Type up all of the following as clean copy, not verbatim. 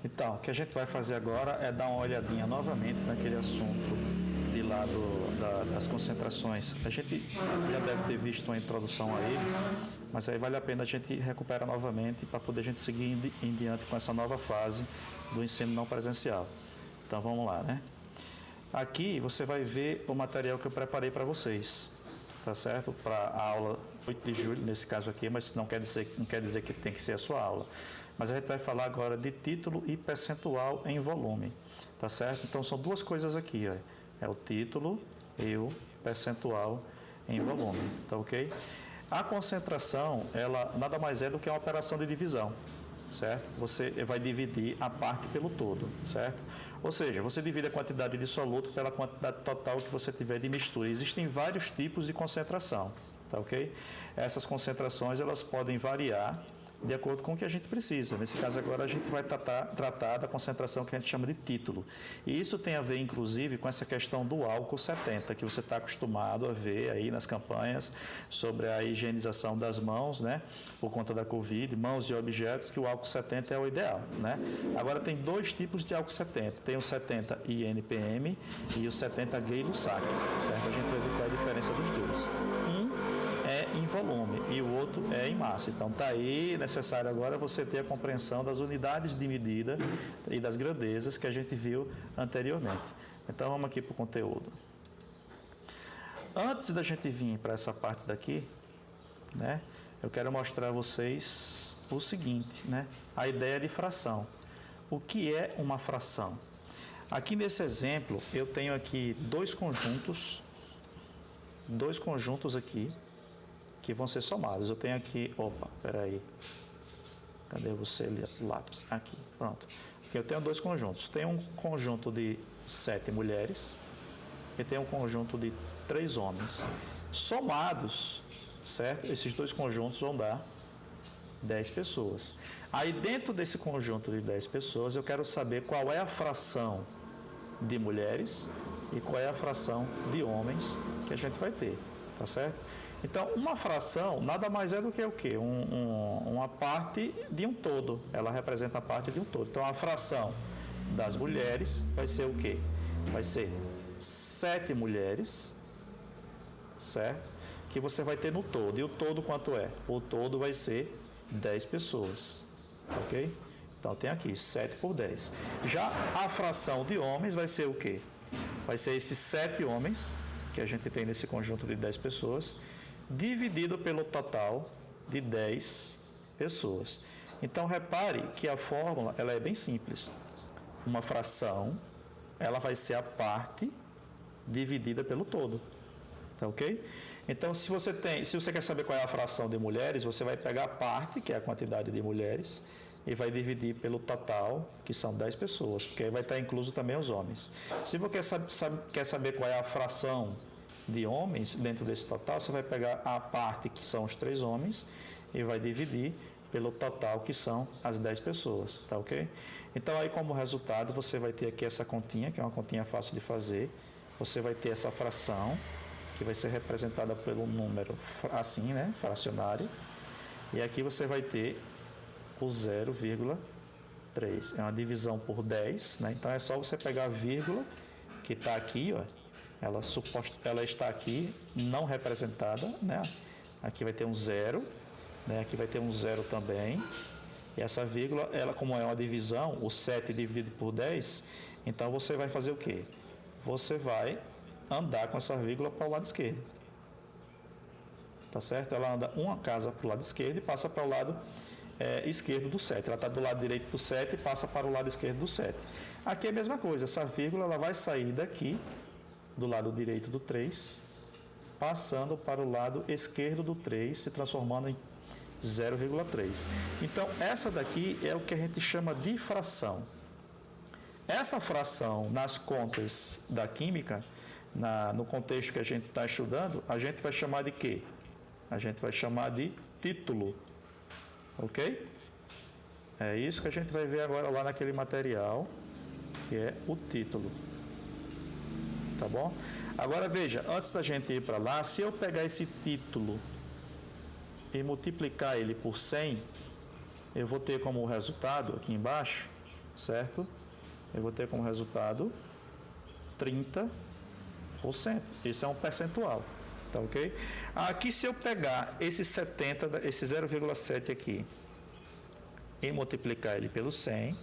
Então, o que a gente vai fazer agora é dar uma olhadinha novamente naquele assunto de lá das concentrações. A gente já deve ter visto uma introdução a eles, mas aí vale a pena a gente recuperar novamente para poder a gente seguir em diante com essa nova fase do ensino não presencial. Então vamos lá, né? Aqui você vai ver o material que eu preparei para vocês, tá certo? Para a aula 8 de julho, nesse caso aqui, mas não quer dizer que tem que ser a sua aula. Mas a gente vai falar agora de título e percentual em volume, tá certo? Então são duas coisas aqui, ó. É o título e o percentual em volume, tá ok? A concentração, ela nada mais é do que uma operação de divisão, certo? Você vai dividir a parte pelo todo, certo? Ou seja, você divide a quantidade de soluto pela quantidade total que você tiver de mistura. Existem vários tipos de concentração, tá ok? Essas concentrações, elas podem variar de acordo com o que a gente precisa. Nesse caso agora a gente vai tratar da concentração que a gente chama de título. E isso tem a ver, inclusive, com essa questão do álcool 70, que você está acostumado a ver aí nas campanhas sobre a higienização das mãos, né? Por conta da Covid, mãos e objetos, que o álcool 70 é o ideal, né? Agora tem dois tipos de álcool 70. Tem o 70 INPM e o 70 Gay-Lussac, certo? A gente vai ver qual é a diferença dos dois. É em volume e o outro é em massa. Então está aí necessário agora você ter a compreensão das unidades de medida e das grandezas que a gente viu anteriormente. Então vamos aqui para o conteúdo. Antes da gente vir para essa parte daqui, né, eu quero mostrar a vocês o seguinte, né, a ideia de fração. O que é uma fração? Aqui nesse exemplo eu tenho aqui dois conjuntos aqui, que vão ser somados. Eu tenho aqui, peraí, cadê você, lápis? Aqui, pronto. Aqui eu tenho dois conjuntos. Tem um conjunto de 7 mulheres e tem um conjunto de 3 homens. Somados, certo? Esses dois conjuntos vão dar 10 pessoas. Aí dentro desse conjunto de 10 pessoas, eu quero saber qual é a fração de mulheres e qual é a fração de homens que a gente vai ter, tá certo? Então, uma fração nada mais é do que o quê? Uma parte de um todo. Ela representa a parte de um todo. Então, a fração das mulheres vai ser o quê? Vai ser 7 mulheres, certo? Que você vai ter no todo. E o todo quanto é? O todo vai ser 10 pessoas, ok? Então, tem aqui 7 por 10. Já a fração de homens vai ser o quê? Vai ser esses 7 homens que a gente tem nesse conjunto de 10 pessoas, dividido pelo total de 10 pessoas. Então, repare que a fórmula ela é bem simples. Uma fração, ela vai ser a parte dividida pelo todo. Tá ok? Então, se você quer saber qual é a fração de mulheres, você vai pegar a parte, que é a quantidade de mulheres, e vai dividir pelo total, que são 10 pessoas, porque aí vai estar incluso também os homens. Se você quer saber qual é a fração de homens dentro desse total, você vai pegar a parte que são os 3 homens e vai dividir pelo total que são as 10 pessoas, tá ok? Então aí como resultado você vai ter aqui essa continha, que é uma continha fácil de fazer, você vai ter essa fração, que vai ser representada pelo número assim, né, fracionário, e aqui você vai ter o 0,3, é uma divisão por 10, né? Então é só você pegar a vírgula que está aqui, ó, ela está aqui não representada, né? Aqui vai ter um 0, né? Aqui vai ter um 0 também. E essa vírgula, ela como é uma divisão, o 7 dividido por 10, então você vai fazer o quê? Você vai andar com essa vírgula para o lado esquerdo. Tá certo? Ela anda uma casa para o lado esquerdo e passa para o lado esquerdo do 7. Ela está do lado direito do 7 e passa para o lado esquerdo do 7. Aqui é a mesma coisa, essa vírgula ela vai sair daqui, do lado direito do 3, passando para o lado esquerdo do 3, se transformando em 0,3. Então, essa daqui é o que a gente chama de fração. Essa fração, nas contas da química, no contexto que a gente está estudando, a gente vai chamar de quê? A gente vai chamar de título. Ok? É isso que a gente vai ver agora lá naquele material, que é o título. Tá bom? Agora veja, antes da gente ir para lá, se eu pegar esse título e multiplicar ele por 100, eu vou ter como resultado aqui embaixo certo? Eu vou ter como resultado 30%. Isso é um percentual, tá ok? Aqui, se eu pegar esse 70, esse 0,7 aqui, e multiplicar ele pelo 100,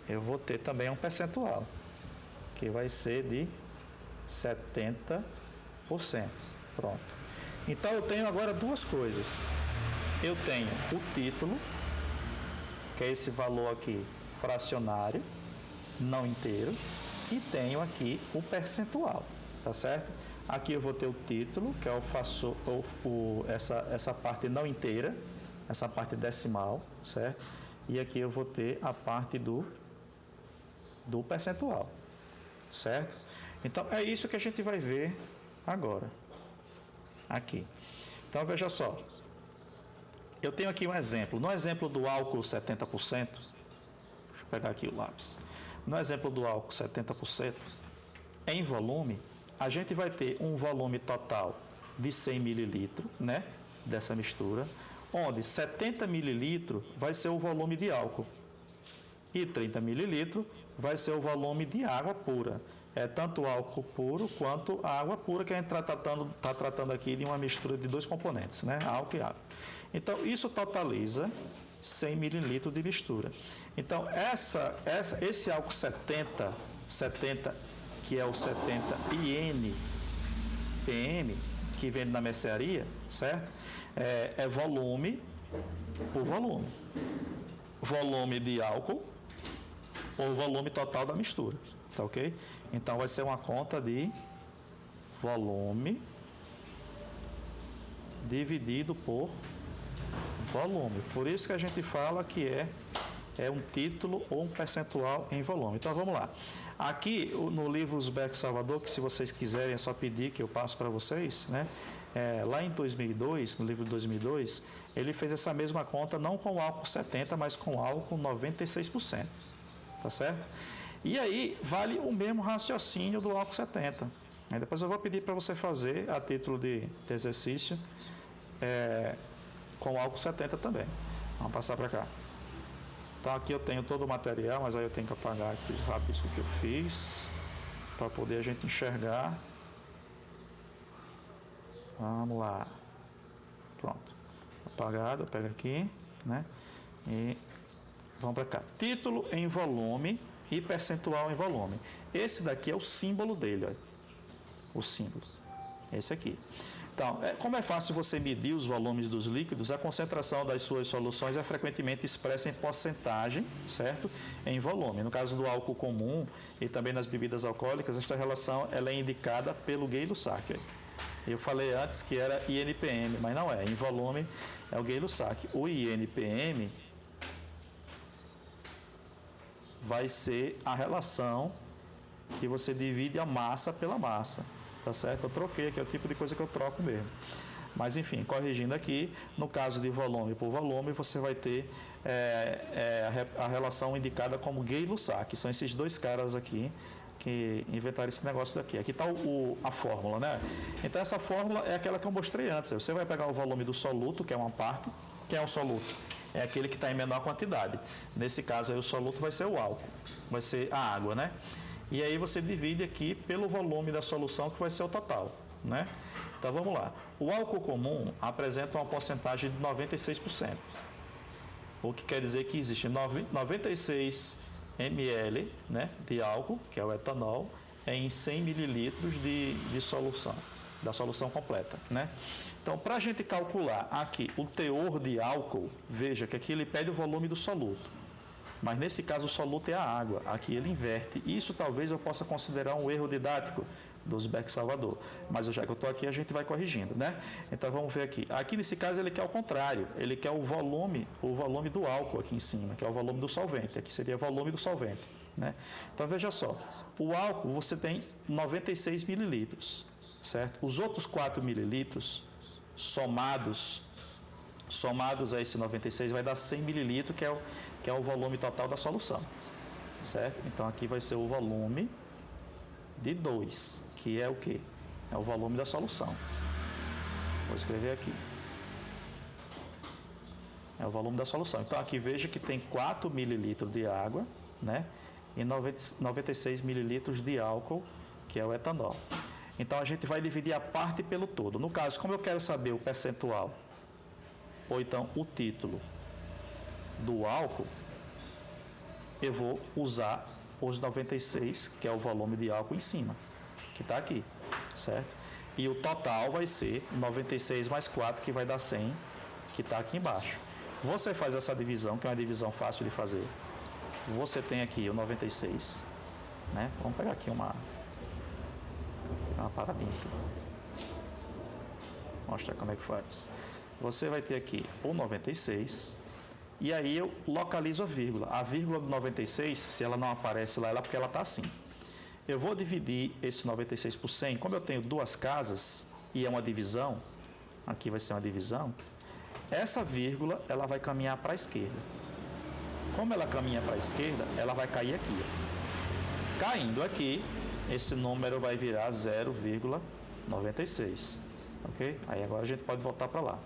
eu vou ter também um percentual, que vai ser de 70%. Pronto. Então, eu tenho agora duas coisas. Eu tenho o título, que é esse valor aqui fracionário, não inteiro, e tenho aqui o percentual, tá certo? Aqui eu vou ter o título, que é essa parte não inteira, essa parte decimal, certo? E aqui eu vou ter a parte do percentual, certo? Então, é isso que a gente vai ver agora, aqui. Então, veja só. Eu tenho aqui um exemplo. No exemplo do álcool 70%, deixa eu pegar aqui o lápis. No exemplo do álcool 70%, em volume, a gente vai ter um volume total de 100 ml, né, dessa mistura, onde 70 ml vai ser o volume de álcool e 30 ml vai ser o volume de água pura. É tanto álcool puro quanto a água pura, que a gente está tratando aqui de uma mistura de dois componentes, né, álcool e água. Então, isso totaliza 100 ml de mistura. Então, esse álcool 70, que é o 70 INPM, que vende na mercearia, certo? É volume por volume. Volume de álcool ou volume total da mistura, tá ok? Então, vai ser uma conta de volume dividido por volume. Por isso que a gente fala que é um título ou um percentual em volume. Então, vamos lá. Aqui, no livro Uzbek Salvador, que se vocês quiserem é só pedir que eu passo para vocês, né? Lá em 2002, no livro de 2002, ele fez essa mesma conta, não com álcool 70%, mas com álcool 96%. Tá certo? E aí, vale o mesmo raciocínio do álcool 70%. Aí depois eu vou pedir para você fazer, a título de exercício, com álcool 70 também. Vamos passar para cá. Então aqui eu tenho todo o material, mas aí eu tenho que apagar aqui os rabiscos que eu fiz, para poder a gente enxergar. Vamos lá. Pronto. Apagado, eu pego aqui, né? E vamos para cá. Título em volume e percentual em volume. Esse daqui é o símbolo dele, olha. O símbolo. Esse aqui. Então, como é fácil você medir os volumes dos líquidos, a concentração das suas soluções é frequentemente expressa em porcentagem, certo? Em volume. No caso do álcool comum e também nas bebidas alcoólicas, esta relação ela é indicada pelo Gay-Lussac. Eu falei antes que era INPM, mas não é. Em volume é o Gay-Lussac. O INPM vai ser a relação que você divide a massa pela massa. Tá certo? Eu troquei aqui, é o tipo de coisa que eu troco mesmo. Mas, enfim, corrigindo aqui, no caso de volume por volume, você vai ter a relação indicada como Gay-Lussac. São esses dois caras aqui que inventaram esse negócio daqui. Aqui está a fórmula, né? Então, essa fórmula é aquela que eu mostrei antes. Você vai pegar o volume do soluto, que é uma parte. Que é um soluto? É aquele que está em menor quantidade. Nesse caso, aí, o soluto vai ser o álcool. Vai ser a água, né? E aí você divide aqui pelo volume da solução, que vai ser o total, né? Então, vamos lá. O álcool comum apresenta uma porcentagem de 96%. O que quer dizer que existe 96 ml, né, de álcool, que é o etanol, em 100 mililitros de solução, da solução completa, né? Então, para a gente calcular aqui o teor de álcool, veja que aqui ele pede o volume do soluto. Mas nesse caso o soluto é a água, aqui ele inverte. Isso talvez eu possa considerar um erro didático do Uzbek Salvador. Mas já que eu estou aqui, a gente vai corrigindo, né? Então vamos ver aqui. Aqui nesse caso ele quer o contrário, ele quer o volume do álcool aqui em cima, que é o volume do solvente. Aqui seria o volume do solvente, né? Então veja só, o álcool você tem 96 mililitros, certo? Os outros 4 mililitros somados a esse 96 vai dar 100 mililitros, que é o volume total da solução, certo? Então, aqui vai ser o volume de 2, que é o quê? É o volume da solução. Vou escrever aqui. É o volume da solução. Então, aqui veja que tem 4 mililitros de água, né? E 96 mililitros de álcool, que é o etanol. Então, a gente vai dividir a parte pelo todo. No caso, como eu quero saber o percentual, ou então o título do álcool, eu vou usar os 96, que é o volume de álcool em cima, que está aqui, certo? E o total vai ser 96 mais 4, que vai dar 100, que está aqui embaixo. Você faz essa divisão, que é uma divisão fácil de fazer. Você tem aqui o 96, né? Vamos pegar aqui uma paradinha aqui. Mostrar como é que faz. Você vai ter aqui o 96, e aí eu localizo a vírgula. A vírgula do 96, se ela não aparece lá, é porque ela está assim. Eu vou dividir esse 96 por 100. Como eu tenho duas casas e é uma divisão, aqui vai ser uma divisão, essa vírgula ela vai caminhar para a esquerda. Como ela caminha para a esquerda, ela vai cair aqui. Ó. Caindo aqui, esse número vai virar 0,96. Ok? Aí agora a gente pode voltar para lá.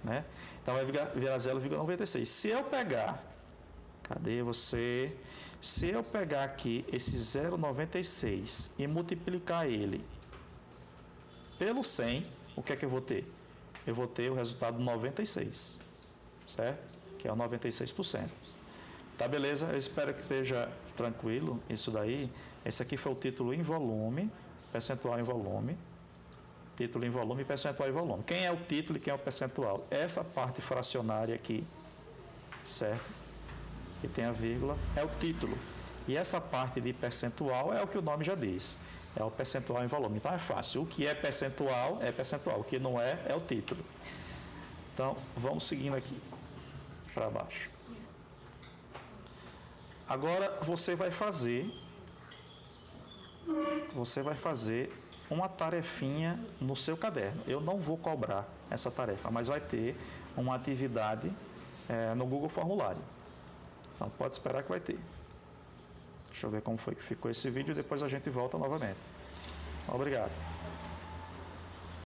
Né? Então vai virar 0,96. Se eu pegar, cadê você? Se eu pegar aqui esse 0,96 e multiplicar ele pelo 100, o que é que eu vou ter? Eu vou ter o resultado 96, certo? Que é o 96%. Tá, beleza? Eu espero que esteja tranquilo isso daí. Esse aqui foi o título em volume, percentual em volume. Título em volume, percentual em volume. Quem é o título e quem é o percentual? Essa parte fracionária aqui, certo? Que tem a vírgula, é o título. E essa parte de percentual é o que o nome já diz. É o percentual em volume. Então é fácil. O que é percentual, é percentual. O que não é, é o título. Então, vamos seguindo aqui para baixo. Agora você vai fazer uma tarefinha no seu caderno. Eu não vou cobrar essa tarefa, mas vai ter uma atividade no Google Formulário. Então pode esperar que vai ter. Deixa eu ver como foi que ficou esse vídeo e depois a gente volta novamente. Obrigado.